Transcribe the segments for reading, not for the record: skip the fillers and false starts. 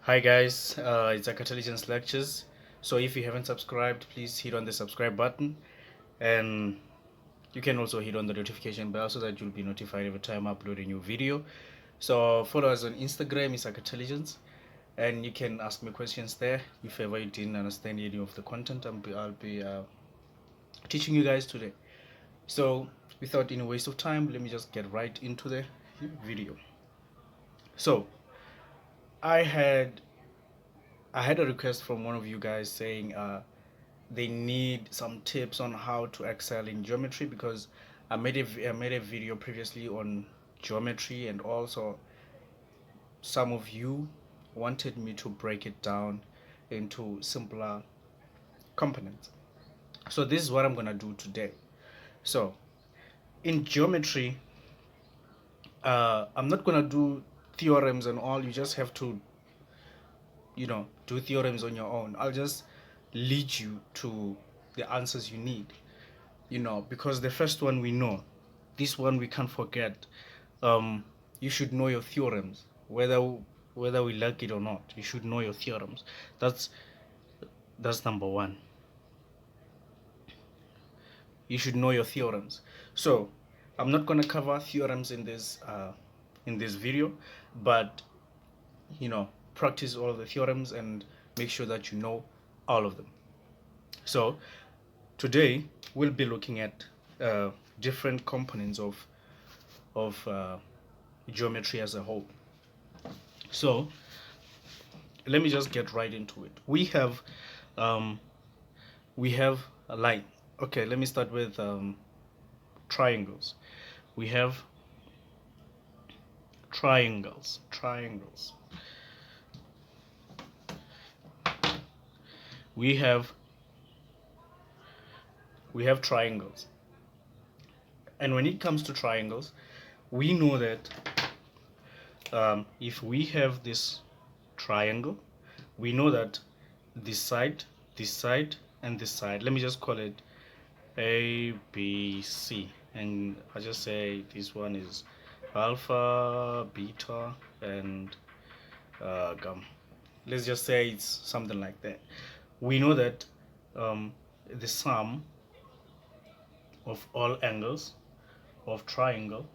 Hi guys, it's Intelligence Lectures. So if you haven't subscribed, please hit on the subscribe button, and you can also hit on the notification bell so that you'll be notified every time I upload a new video. So follow us on Instagram, it's Intelligence, and you can ask me questions there if ever you didn't understand any of the content I'll be teaching you guys today. So without any waste of time, let me just get right into the video. So I had I had a request from one of you guys saying they need some tips on how to excel in geometry because I made a video previously on geometry, and also some of you wanted me to break it down into simpler components. So this is what I'm gonna do today. So in geometry, I'm not gonna do theorems and all. You just have to, do theorems on your own. I'll just lead you to the answers you need, because the first one we know, this one we can't forget. um you should know your theorems, whether we like it or not. You should know your theorems. That's number one. You should know your theorems. So I'm not going to cover theorems in this video, but practice all the theorems and make sure that you know all of them. So today we'll be looking at different components of geometry as a whole. So let me just get right into it. Um, we have a line. Okay, let me start with triangles. We have triangles. We have triangles. And when it comes to triangles, we know that if we have this triangle, we know that this side, and this side, let me just call it A, B, C, and I just say this one is alpha, beta, and gamma. Let's just say it's something like that. We know that the sum of all angles of triangle,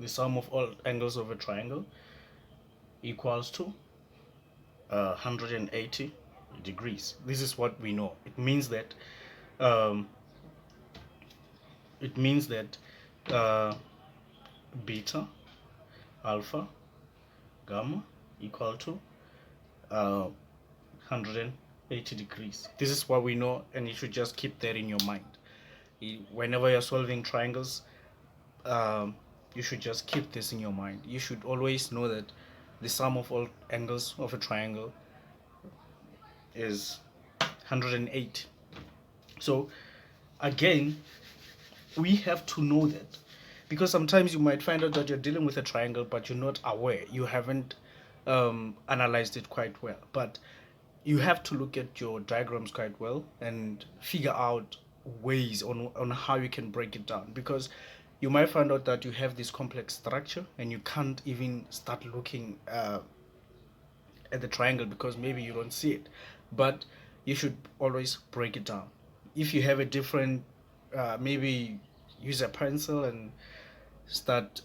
the sum of all angles of a triangle equals to 180 degrees. This is what we know. Um, it means that uh, beta, alpha, gamma equal to 180 degrees. This is what we know, and you should just keep that in your mind. Whenever you're solving triangles, um, you should just keep this in your mind. You should always know that the sum of all angles of a triangle is 108. So again, we have to know that, because sometimes you might find out that you're dealing with a triangle but you're not aware, you haven't analyzed it quite well. But you have to look at your diagrams quite well and figure out ways on how you can break it down, because you might find out that you have this complex structure and you can't even start looking at the triangle because maybe you don't see it. But you should always break it down. If you have a different, maybe use a pencil and start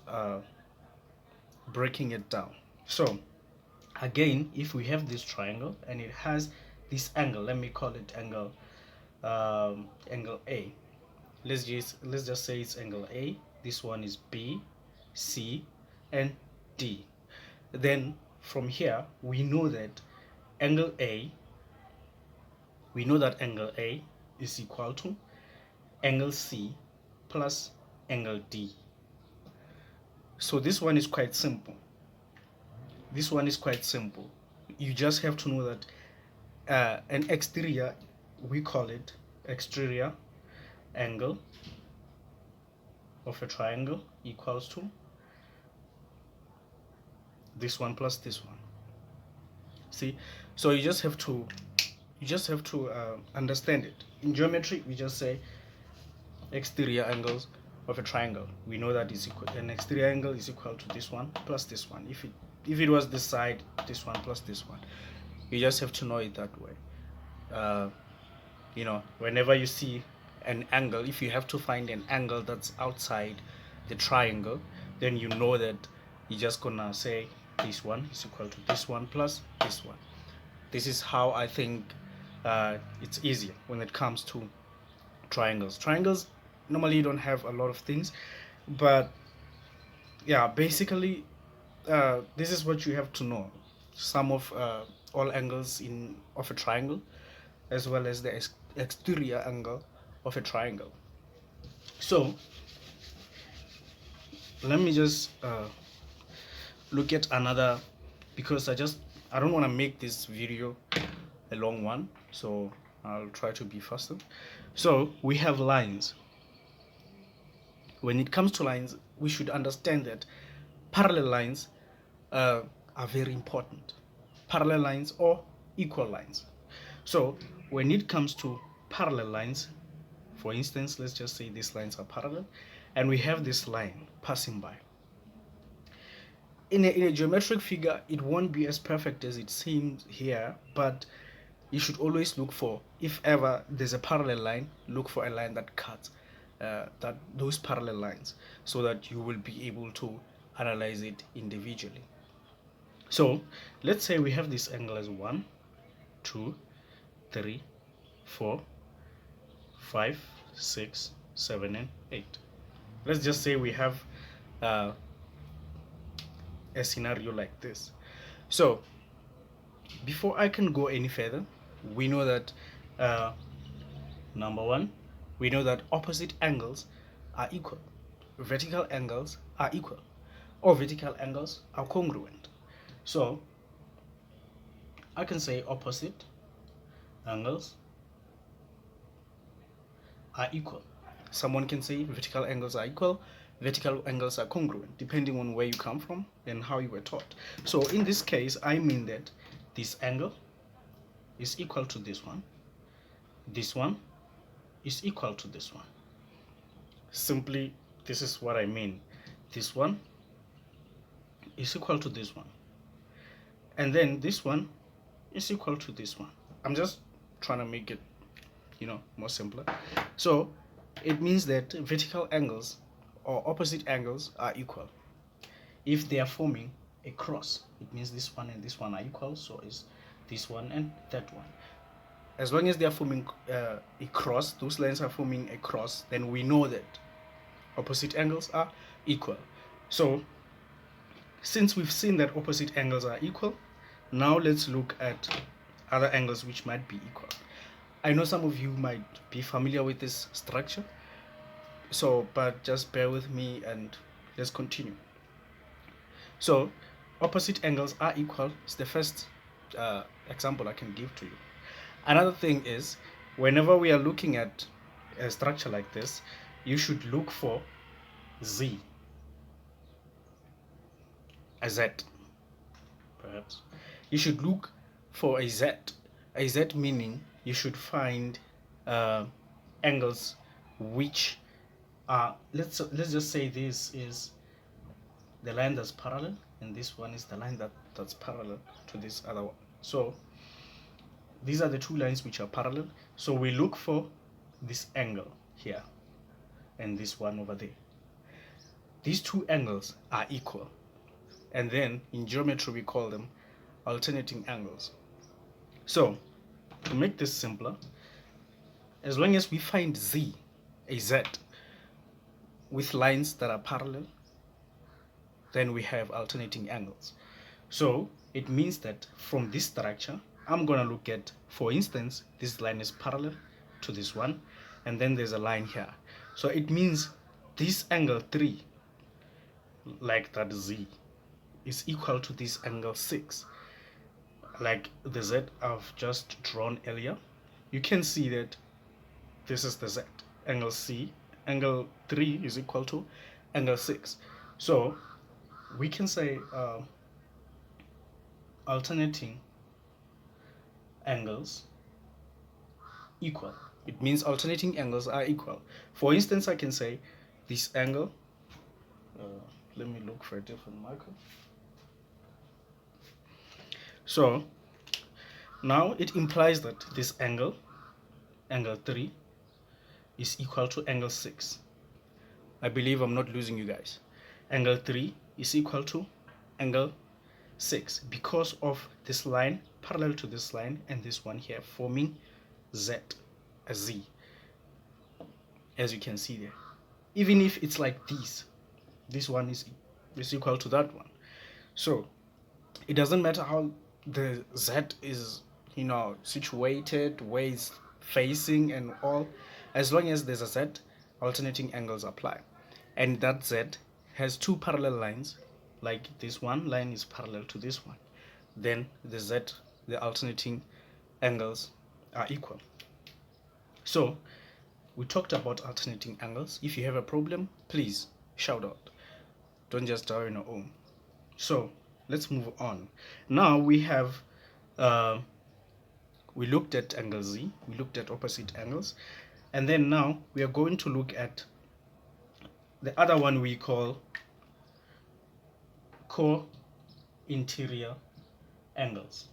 breaking it down. So again, if we have this triangle and it has this angle, let me call it angle A. Let's just say it's angle A. This one is B, C, and D. Then from here we know that angle A is equal to angle C plus angle D. So this one is quite simple. You just have to know that an exterior, we call it exterior angle of a triangle equals to this one plus this one. See, so you just have to understand it. In geometry, we just say exterior angles of a triangle. We know that an exterior angle is equal to this one plus this one. if it was this side, this one plus this one, you just have to know it that way. You know, whenever you see an angle, if you have to find an angle that's outside the triangle, then you know that you're just gonna say this one is equal to this one plus this one. This is how I think it's easier when it comes to triangles. Triangles normally don't have a lot of things, but yeah, basically this is what you have to know. Some of all angles in of a triangle, as well as the exterior angle of a triangle. So let me just look at another, because I don't want to make this video a long one, so I'll try to be faster. So we have lines. When it comes to lines, we should understand that parallel lines are very important. Parallel lines or equal lines. So when it comes to parallel lines, for instance, let's just say these lines are parallel, and we have this line passing by. In a geometric figure, it won't be as perfect as it seems here, but you should always look for, if ever there's a parallel line, look for a line that cuts those parallel lines, so that you will be able to analyze it individually. So let's say we have this angle as 1, 2, 3, 4, 5, 6, 7, and 8. Let's just say we have a scenario like this. So before I can go any further, we know that number one, we know that opposite angles are equal. Vertical angles are equal, or vertical angles are congruent. So I can say opposite angles are equal. Someone can say vertical angles are equal, vertical angles are congruent, depending on where you come from and how you were taught. So in this case, I mean that this angle is equal to this one is equal to this one. Simply, this is what I mean. This one is equal to this one, and then this one is equal to this one. I'm just trying to make it, more simpler. So it means that vertical angles or opposite angles are equal if they are forming a cross. It means this one and this one are equal, so is this one and that one. As long as they are forming a cross, those lines are forming a cross, then we know that opposite angles are equal. So since we've seen that opposite angles are equal, now let's look at other angles which might be equal. I know some of you might be familiar with this structure, but just bear with me and let's continue. So opposite angles are equal is the first example I can give to you. Another thing is, whenever we are looking at a structure like this, you should look for Z, a Z, perhaps. You should look for a Z. A Z meaning you should find angles which are, let's just say this is the line that's parallel, and this one is the line that's parallel to this other one. So these are the two lines which are parallel. So we look for this angle here and this one over there. These two angles are equal, and then in geometry we call them alternating angles. So to make this simpler, as long as we find Z, a Z, with lines that are parallel, then we have alternating angles. So it means that from this structure, I'm going to look at, for instance, this line is parallel to this one, and then there's a line here. So it means this angle 3, like that Z, is equal to this angle 6, like the Z I've just drawn earlier. You can see that this is the Z, angle C, angle 3 is equal to angle 6. So we can say alternating angles equal. It means alternating angles are equal. For instance, I can say this angle, let me look for a different marker. So now it implies that this angle 3, is equal to angle 6. I believe I'm not losing you guys. Angle 3 is equal to angle 6 because of this line parallel to this line and this one here forming a Z, as you can see there. Even if it's like this one is equal to that one. So it doesn't matter how the Z is, situated, where it's facing and all, as long as there's a Z, alternating angles apply. And that Z has two parallel lines, like this one line is parallel to this one, then the alternating angles are equal. So we talked about alternating angles. If you have a problem, please shout out, don't just die on your own. So let's move on. Now we have we looked at angle Z, we looked at opposite angles, and then now we are going to look at the other one we call co-interior angles.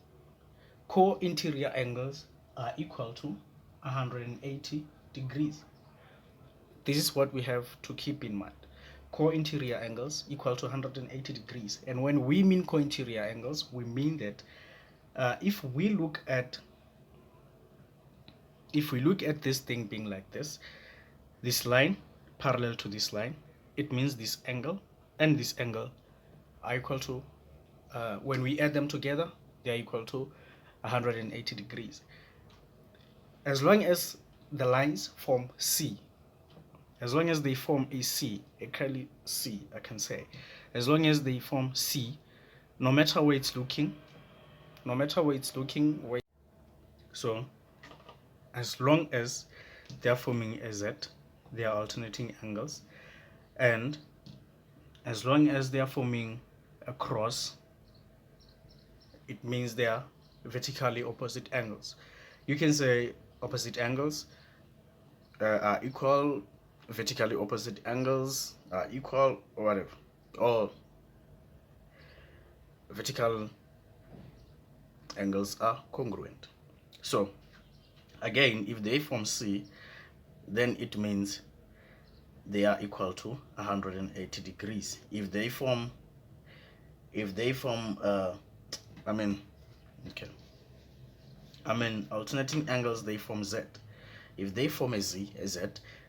Co-interior angles are equal to 180 degrees. This is what we have to keep in mind. Co-interior angles equal to 180 degrees. And when we mean co-interior angles, we mean that if we look at this thing being like this line parallel to this line, it means this angle and this angle are equal to, when we add them together, they are equal to 180 degrees. As long as the lines form C, as long as they form a C, a curly C, I can say, as long as they form C, no matter where it's looking, so as long as they're forming a Z, they are alternating angles, and as long as they are forming a cross, it means they are vertically opposite angles. You can say opposite angles are equal, vertically opposite angles are equal, or whatever, or vertical angles are congruent. So again, if they form C, then it means they are equal to 180 degrees. If they form alternating angles, they form Z. If they form a Z,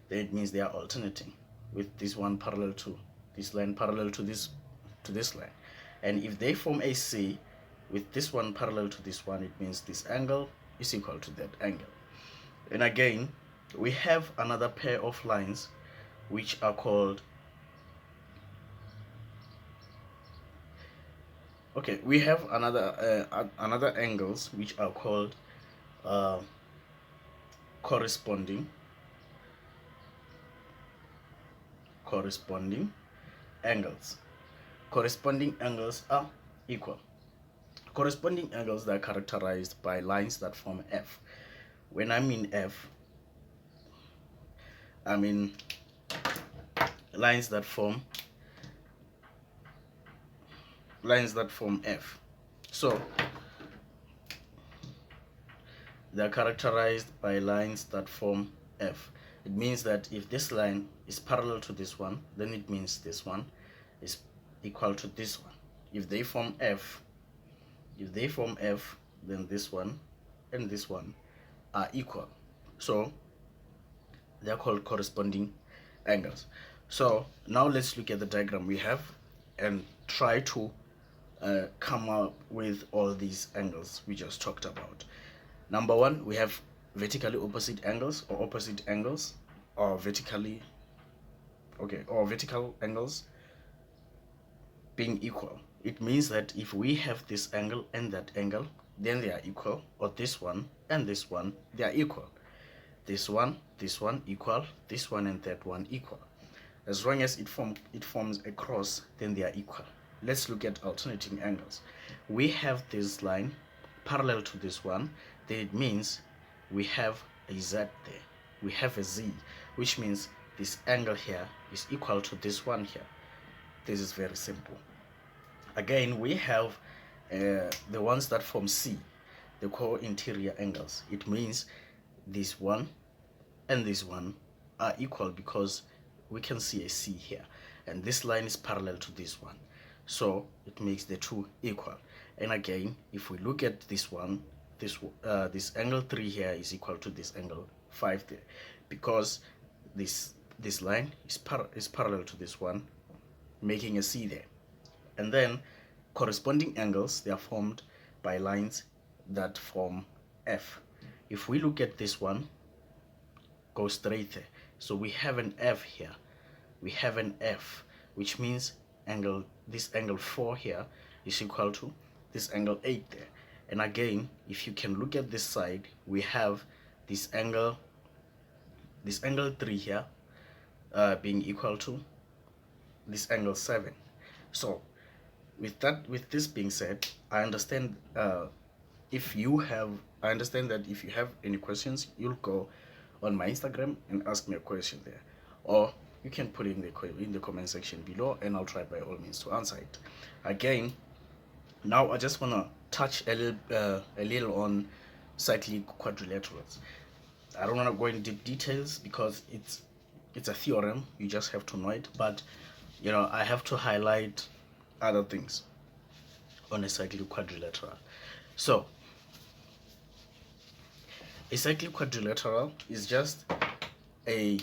then it means they are alternating with this one parallel to this line, parallel to this line. And if they form a C with this one parallel to this one, it means this angle is equal to that angle. And again, we have another pair of lines which are called, we have another angles which are called corresponding angles. Corresponding angles are equal. Corresponding angles that are characterized by lines that form F. When I mean F, I mean lines that form F. So they are characterized by lines that form F. It means that if this line is parallel to this one, then it means this one is equal to this one. If they form F, then this one and this one are equal. So they are called corresponding angles. So now let's look at the diagram we have and try to come up with all these angles we just talked about. Number one, we have vertically opposite angles, or opposite angles, or vertical angles being equal. It means that if we have this angle and that angle, then they are equal, or this one and this one, they are equal. This one equal, this one and that one equal. As long as it forms a cross, then they are equal. Let's look at alternating angles. We have this line parallel to this one, then it means we have a Z there. We have a Z, which means this angle here is equal to this one here. This is very simple. Again, we have the ones that form C, they call interior angles. It means this one and this one are equal because we can see a C here, and this line is parallel to this one, so it makes the two equal. And again, if we look at this one, this angle 3 here is equal to this angle 5 there, because this line is parallel to this one, making a C there. And then corresponding angles, they are formed by lines that form F. If we look at this one, go straight there, so we have an F here, we have an F, which means this angle 4 here is equal to this angle 8 there. And again, if you can look at this side, we have this angle 3 here being equal to this angle 7. So with this being said, I understand that if you have any questions, you'll go on my Instagram and ask me a question there, or you can put it in the comment section below, and I'll try by all means to answer it. Again, now I just want to touch a little on cyclic quadrilaterals. I don't want to go in deep details because it's a theorem, you just have to know it, but I have to highlight other things on a cyclic quadrilateral. So a cyclic quadrilateral is just a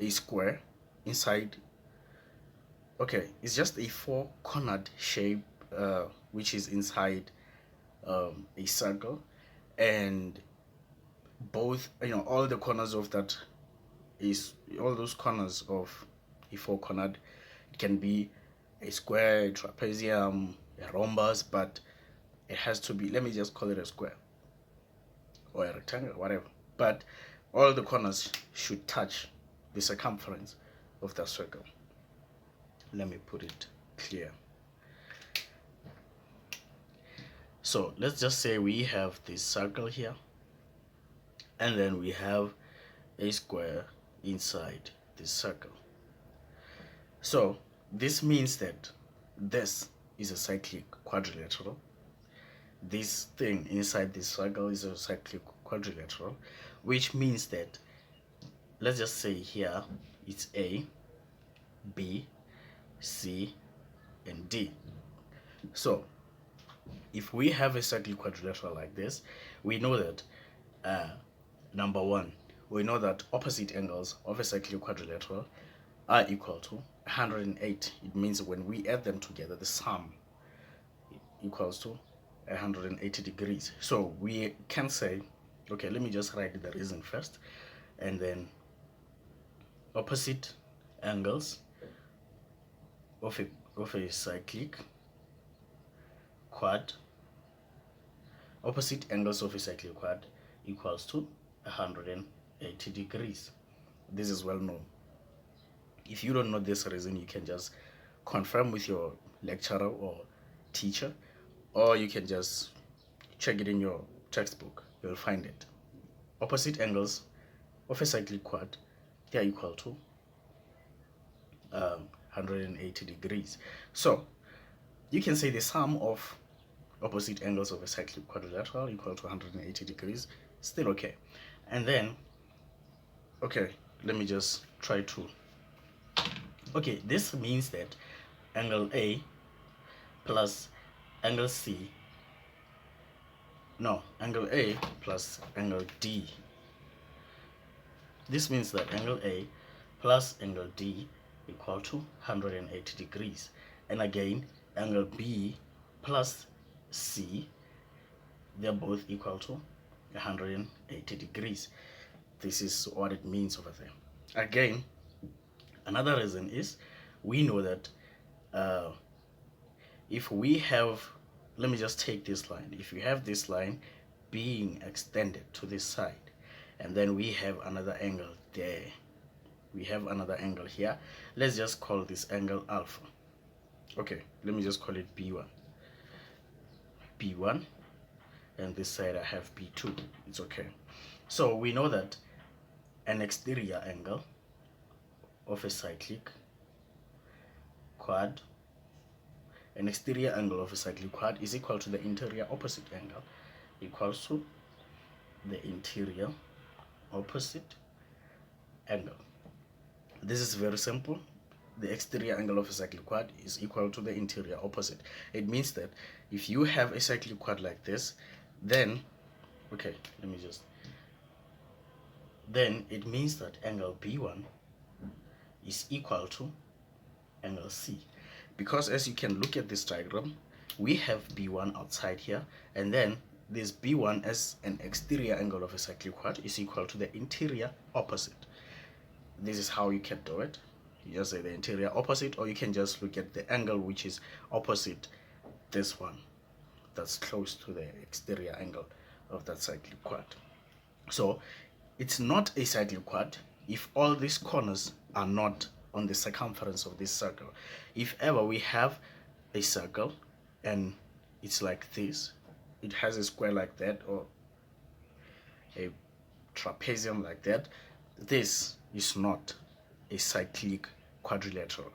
square inside, it's just a four-cornered shape which is inside a circle, and both all the corners of that all those corners of a four-cornered, it can be a square, a trapezium, a rhombus, but it has to be, let me just call it a square or a rectangle, whatever, but all the corners should touch the circumference of the circle. Let me put it clear. So let's just say we have this circle here, and then we have a square inside this circle. So this means that this is a cyclic quadrilateral. This thing inside this circle is a cyclic quadrilateral, which means that, let's just say here it's A, B, C, and D. So if we have a cyclic quadrilateral like this, we know that number one, we know that opposite angles of a cyclic quadrilateral are equal to 108. It means when we add them together, the sum equals to 180 degrees. So we can say, okay, let me just write the reason first, and then opposite angles of a cyclic quad, opposite angles of a cyclic quad equals to 180 degrees. This is well known. If you don't know this reason, you can just confirm with your lecturer or teacher, or you can just check it in your textbook. You'll find it. Opposite angles of a cyclic quad, they are equal to 180 degrees. So you can say the sum of opposite angles of a cyclic quadrilateral equal to 180 degrees. Still okay. And then, okay, let me just try to, okay, this means that angle A plus angle C, no, angle A plus angle D. This means that angle A plus angle D equal to 180 degrees. And again, angle B plus C, they're both equal to 180 degrees. This is what it means over there. Again, another reason is we know that if we have, let me just take this line, if we have this line being extended to this side, and then we have another angle there, we have another angle here, let's just call this angle alpha. Okay, let me just call it B1, and this side I have B2. It's okay. So we know that an exterior angle of a cyclic quad an exterior angle of a cyclic quad is equal to the interior opposite angle equals to the interior opposite angle. This is very simple. The exterior angle of a cyclic quad is equal to the interior opposite. It means that if you have a cyclic quad like this, then then it means that angle B1 is equal to angle C, because as you can look at this diagram, we have B1 outside here, and then this B1 as an exterior angle of a cyclic quad is equal to the interior opposite. This is how you can do it. You just say the interior opposite, or you can just look at the angle which is opposite this one, that's close to the exterior angle of that cyclic quad. So it's not a cyclic quad if all these corners are not on the circumference of this circle. If ever we have a circle and it's like this, it has a square like that or a trapezium like that, this is not a cyclic quadrilateral.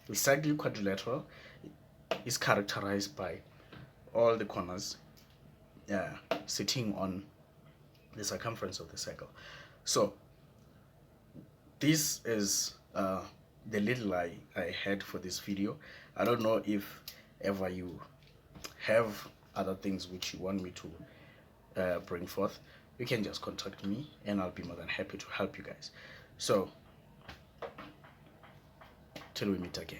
The cyclic quadrilateral is characterized by all the corners sitting on the circumference of the circle. So this is the little I had for this video. I don't know if ever you have other things which you want me to bring forth. You can just contact me and I'll be more than happy to help you guys. So till we meet again.